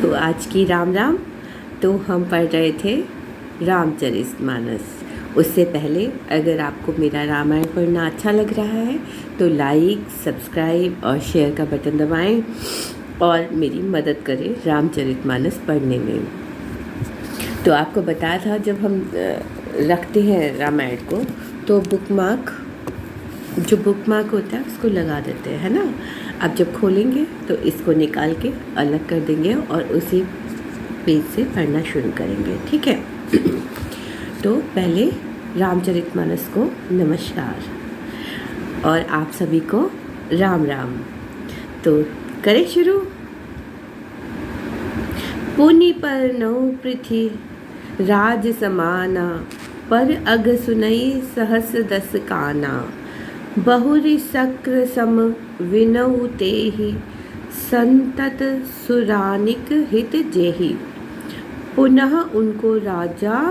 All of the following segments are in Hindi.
तो आज की राम राम। तो हम पढ़ रहे थे रामचरितमानस। उससे पहले अगर आपको मेरा रामायण पढ़ना अच्छा लग रहा है तो लाइक, सब्सक्राइब और शेयर का बटन दबाएं और मेरी मदद करें रामचरितमानस पढ़ने में। तो आपको बताया था जब हम रखते हैं रामायण को तो बुकमार्क होता है उसको लगा देते हैं, है ना। अब जब खोलेंगे तो इसको निकाल के अलग कर देंगे और उसी पेज से पढ़ना शुरू करेंगे, ठीक है। तो पहले रामचरितमानस को नमस्कार और आप सभी को राम राम। तो करें शुरू। पुनि पर नौ पृथ्वी राज समाना, पर अग सुनई सहस दस काना। बहुरी शक्र सम विनऊ तेहि, संतत सुरानिक हित जेहि। पुनः उनको राजा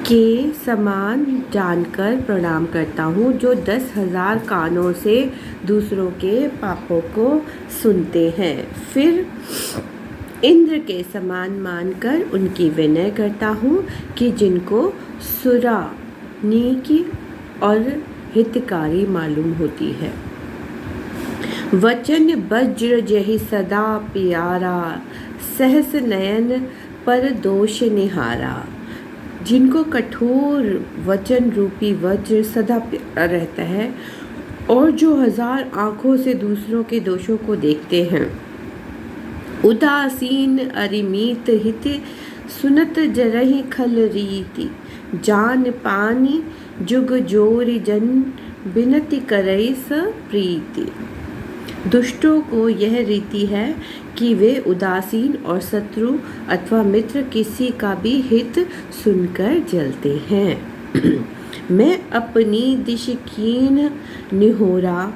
के समान जानकर प्रणाम करता हूँ, जो 10,000 कानों से दूसरों के पापों को सुनते हैं। फिर इंद्र के समान मानकर उनकी विनय करता हूँ कि जिनको सुरा नीकी और हितकारी मालूम होती है। वचन वज्र जहि सदा प्यारा, सहस नयन पर दोष निहारा। जिनको कठोर वचन रूपी वज्र सदा प्यारा रहता है और जो 1000 आँखों से दूसरों के दोषों को देखते हैं। उदासीन अरिमीत हित, सुनत जरहि खल रीति। जान पानी जुग जोरि जन, बिनती करई स प्रीति। दुष्टों को यह रीति है कि वे उदासीन और शत्रु अथवा मित्र किसी का भी हित सुनकर जलते हैं। मैं अपनी दिश कीन निहोरा,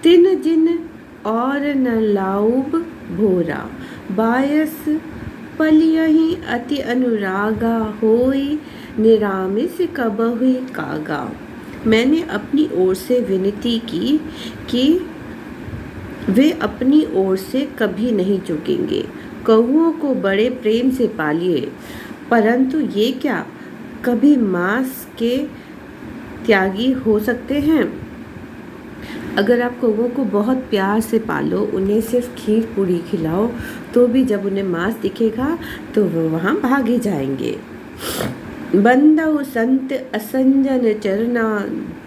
तिन जिन और न लाऊब भोरा। बायस पलियहि अति अनुरागा, होई निरामिस कबहुई कागा। मैंने अपनी ओर से विनती की कि वे अपनी ओर से कभी नहीं चूकेंगे। कौओं को बड़े प्रेम से पालिए, परंतु ये क्या कभी मांस के त्यागी हो सकते हैं। अगर आप कौओं को बहुत प्यार से पालो, उन्हें सिर्फ खीर पूरी खिलाओ, तो भी जब उन्हें मांस दिखेगा तो वो वहाँ भागे जाएंगे। बंदउ संत असंजन चरना,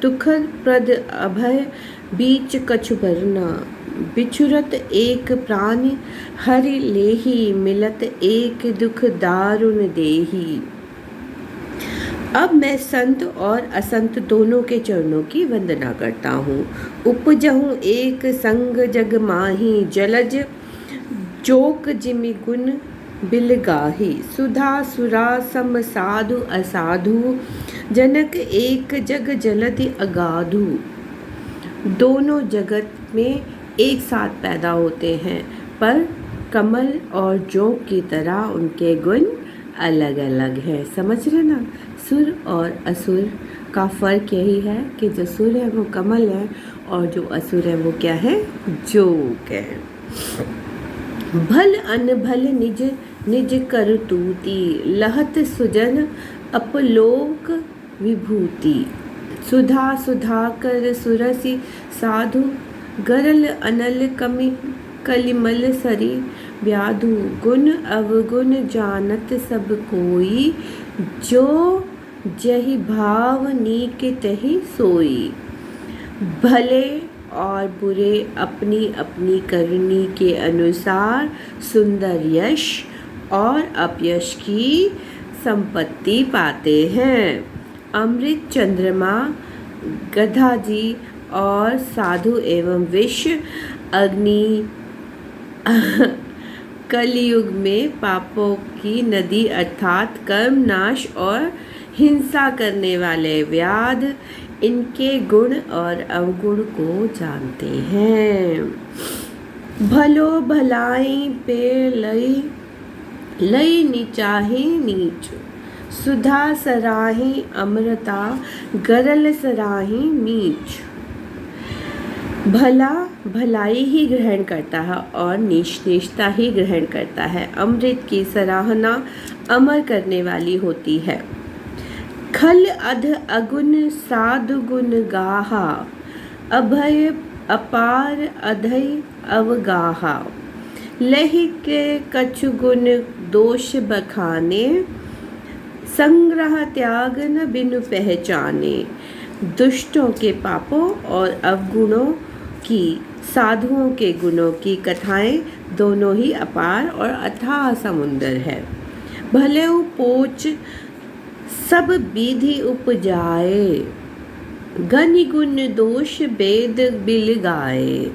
दुखद प्रद अभय बीच कछु बरना। बिछुरत एक प्राण हरि लेहि, मिलत एक दुख दारुण देहि। अब मैं संत और असंत दोनों के चरणों की वंदना करता हूँ। उपजहूँ एक संग जग माही, जलज जोक जिमि गुण बिलगाही। सुधा सुरा सम साधु असाधु, जनक एक जग जलधि अगाधु। दोनों जगत में एक साथ पैदा होते हैं, पर कमल और जोंक की तरह उनके गुण अलग अलग है। समझ रहे ना। सुर और असुर का फर्क यही है कि जो सुर है वो कमल है और जो असुर है वो क्या है, जोक है। भल अनभल निज निज करतूती, लहत सुजन अपलोक विभूति। सुधा सुधा कर सुरसि साधु, गरल अनल कमि कलिमल सरी। व्याधु गुण अवगुण जानत सब कोई, जो जहि भाव नीक तहि सोई। भले और बुरे अपनी अपनी करनी के अनुसार सुंदर यश और अपयश की संपत्ति पाते हैं। अमृत चंद्रमा, गधा जी और साधु एवं विष अग्नि कलयुग में पापों की नदी अर्थात कर्म नाश और हिंसा करने वाले व्याध इनके गुण और अवगुण को जानते हैं। भलो भलाई पे लई लई नीचाही नीच, सुधा सराही अमृता, गरल सराही मीच। भला भलाई ही ग्रहण करता है और नीचता ही ग्रहण करता है। अमृत की सराहना अमर करने वाली होती है। खल अध अगुन साधु गुण गाहा, अभय अपार अधय अवगाहा। लहि के कछु गुण दोष बखाने, संग्रह त्याग न बिनु पहचाने। दुष्टों के पापों और अवगुणों की, साधुओं के गुणों की कथाएं दोनों ही अपार और अथाह समुंदर है। भले पोच सब विधि उपजाए, गनि गुण दोष वेद बिल गाए।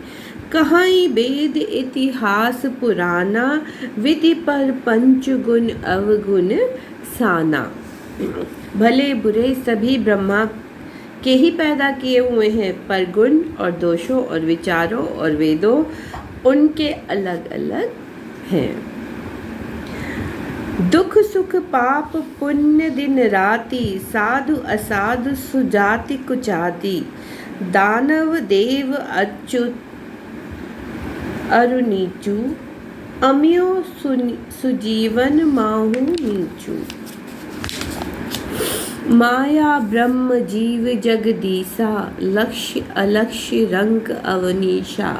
कहाई वेद इतिहास पुराना, विधि पर पंच गुण अवगुण साना। भले बुरे सभी ब्रह्मा के ही पैदा किए हुए हैं, पर गुण और दोषों और विचारों और वेदों उनके अलग अलग हैं। दुख सुख पाप पुण्य दिन राति, साधु असाधु सुजाति कुचाति। दानव देव अच्युत अरु नीचू, अमियो सुजीवन माहू नीचू। माया ब्रह्म जीव जगदीसा, लक्ष्य अलक्ष्य रंग अवनीशा।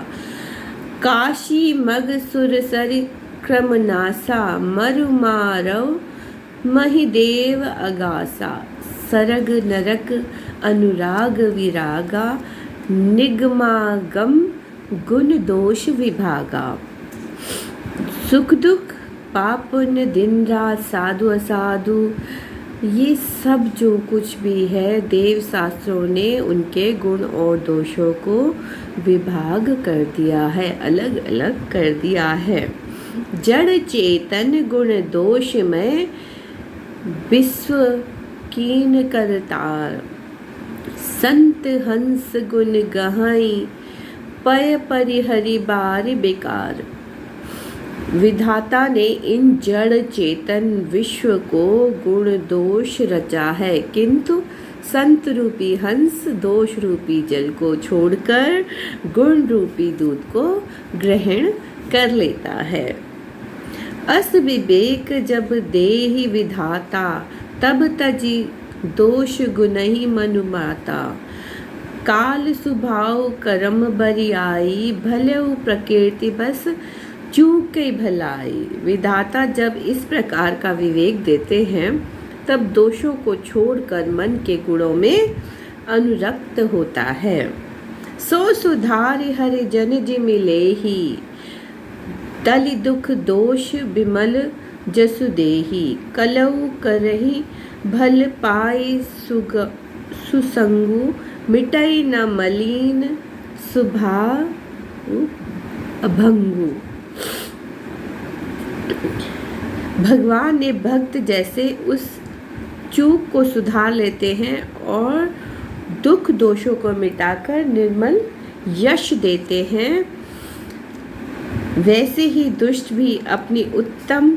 काशी मग सुर सरि क्रमनासा, मरु मारव महिदेव अगासा। सरग नरक अनुराग विरागा, निगमागम गुण दोष विभागा। सुख दुख पाप पुण्य दिन रात साधु असाधु, ये सब जो कुछ भी है देव शास्त्रों ने उनके गुण और दोषों को विभाग कर दिया है, अलग अलग कर दिया है। जड़ चेतन गुण दोष में विश्व कीन करतार। संत हंस गुण गहाई, पय परिहरि बार बेकार। विधाता ने इन जड़ चेतन विश्व को गुण दोष रचा है, किंतु संत रूपी हंस दोष रूपी जल को छोड़कर गुण रूपी दूध को ग्रहण कर लेता है। अस विवेक जब देहि विधाता, तब तजी दोष गुणहि मनु माता। काल सुभाव कर्म बरियाई, भलेउ प्रकृति बस चूक भलाई। विधाता जब इस प्रकार का विवेक देते हैं तब दोषों को छोड़कर मन के गुणों में अनुरक्त होता है। सो सुधार हरि जन जिमिले ही, तलि दुख दोष बिमल जसु देही। कलऊ करही भल पाई सुसंगु, मिटई न मलिन सुभाव अभंगु। भगवान ने भक्त जैसे उस चूक को सुधार लेते हैं और दुख दोषों को मिटाकर निर्मल यश देते हैं, वैसे ही दुष्ट भी अपनी उत्तम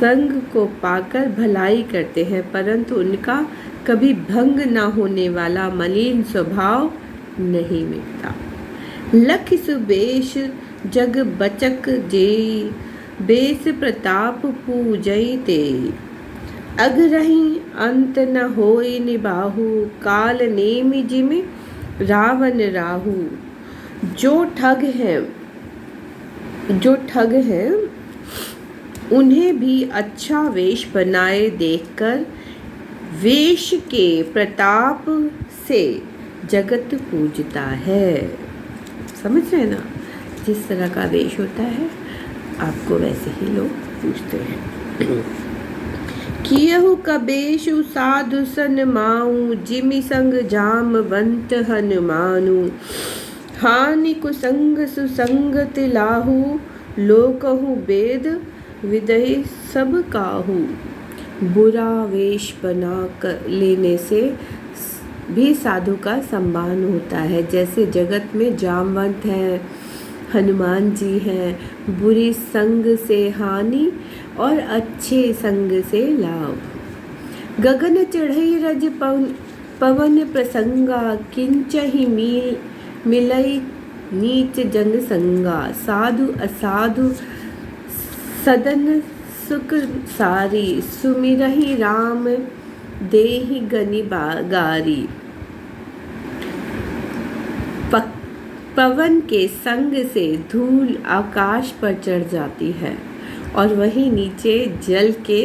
संग को पाकर भलाई करते हैं, परंतु उनका कभी भंग न होने वाला मलिन स्वभाव नहीं मिटता। लख सुबेश जग बचक जेई, बेस प्रताप पूजई ते। अगरही अंत न होई निबाहु, काल नेम जिमि रावण राहु। जो ठग हैं उन्हें भी अच्छा वेश बनाए देखकर वेश के प्रताप से जगत पूजता है। समझ रहे ना, जिस तरह का वेश होता है आपको वैसे ही लोग पूजते हैं। कियहु कबेशु साधु सन माऊ, जिमि संग जामवंत हनुमानु। हानि कुसंग सुसंगत लाहू, लोकहु वेद विदहि सब काहू। बुरा वेश बना कर लेने से भी साधु का सम्मान होता है। जैसे जगत में जामवंत हैं, हनुमान जी हैं, बुरी संग से हानि और अच्छे संग से लाभ। गगन चढ़ई रज पवन प्रसंगा किंचहि मिलई नीच जन संगा। साधु असाधु सदन सुख सारी। सुमिरहि राम देहि गनि गारी। पवन के संग से धूल आकाश पर चढ़ जाती है और वहीं नीचे जल के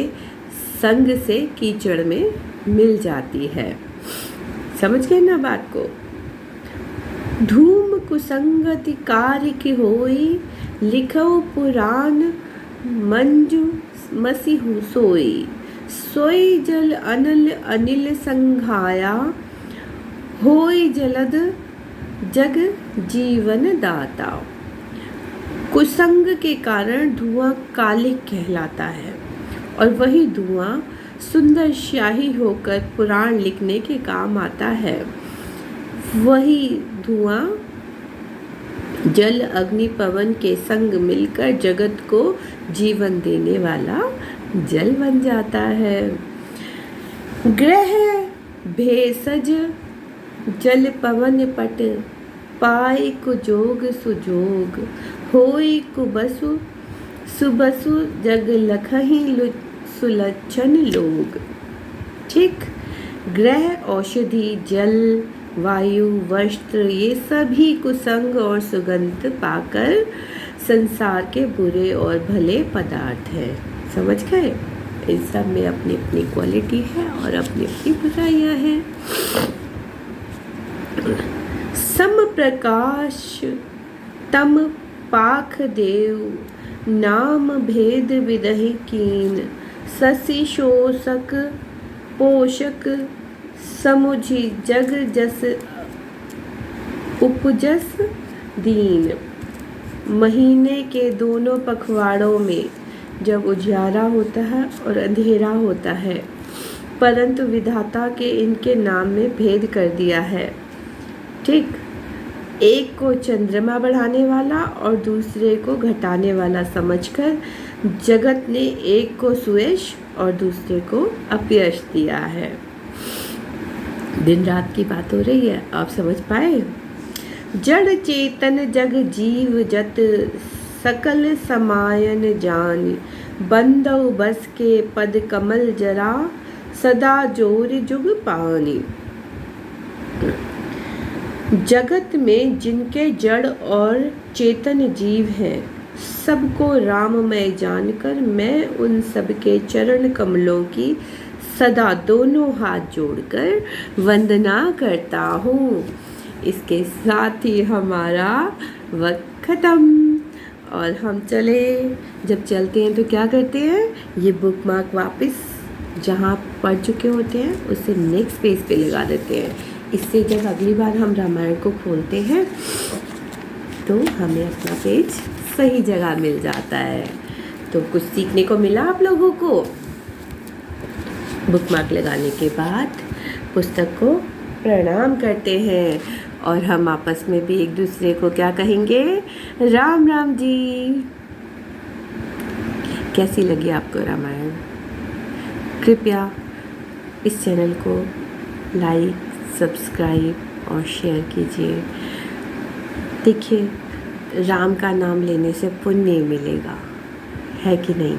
संग से कीचड़ में मिल जाती है। समझ गए ना बात को। धूम कुसंगति कार्य की होई। लिखो पुराण मंजू मसीहु सोई। सोई जल अनिल संघाया। होई जलद जग जीवन दाता। कुसंग के कारण धुआं कालिक कहलाता है और वही धुआं सुंदर स्याही होकर पुराण लिखने के काम आता है। वही धुआं जल अग्नि पवन के संग मिलकर जगत को जीवन देने वाला जल बन जाता है। ग्रह भेषज जल पवन पट। पाई कुजोग सुजोग। होई कुबसु सुबसु जग लखहि सुलक्षण लोग। ठीक। ग्रह औषधि जल वायु वस्त्र ये सभी कुसंग और सुगंध पाकर संसार के बुरे और भले पदार्थ हैं। समझ गए। इस सब में अपनी अपनी क्वालिटी है और अपनी अपनी बुराइयां हैं। सम प्रकाश तम पाख देव। नाम भेद विदहि कीन। शशि शोषक पोषक समुझि जग जस उपजस दीन। महीने के दोनों पखवाड़ों में जब उजियारा होता है और अंधेरा होता है, परंतु विधाता के इनके नाम में भेद कर दिया है। ठीक। एक को चंद्रमा बढ़ाने वाला और दूसरे को घटाने वाला समझकर जगत ने एक को सुयश और दूसरे को अपयश दिया है। दिन रात की बात हो रही है, आप समझ पाए। जड़ चेतन जग जीव जत। सकल समायन जान। बंदौ बस के पद कमल जरा। सदा जोर जुग पानी। जगत में जिनके जड़ और चेतन जीव हैं, सबको राममय जानकर मैं उन सबके चरण कमलों की सदा दोनों हाथ जोड़कर वंदना करता हूँ। इसके साथ ही हमारा वक्त खत्म और हम चले। जब चलते हैं तो क्या करते हैं, ये बुकमार्क वापस जहाँ पढ़ चुके होते हैं उससे नेक्स्ट पेज पे लगा देते हैं। इससे जब अगली बार हम रामायण को खोलते हैं तो हमें अपना पेज सही जगह मिल जाता है। तो कुछ सीखने को मिला आप लोगों को। बुकमार्क लगाने के बाद पुस्तक को प्रणाम करते हैं और हम आपस में भी एक दूसरे को क्या कहेंगे, राम राम जी। कैसी लगी आपको रामायण? कृपया इस चैनल को लाइक, सब्सक्राइब और शेयर कीजिए। देखिए, राम का नाम लेने से पुण्य मिलेगा, है कि नहीं?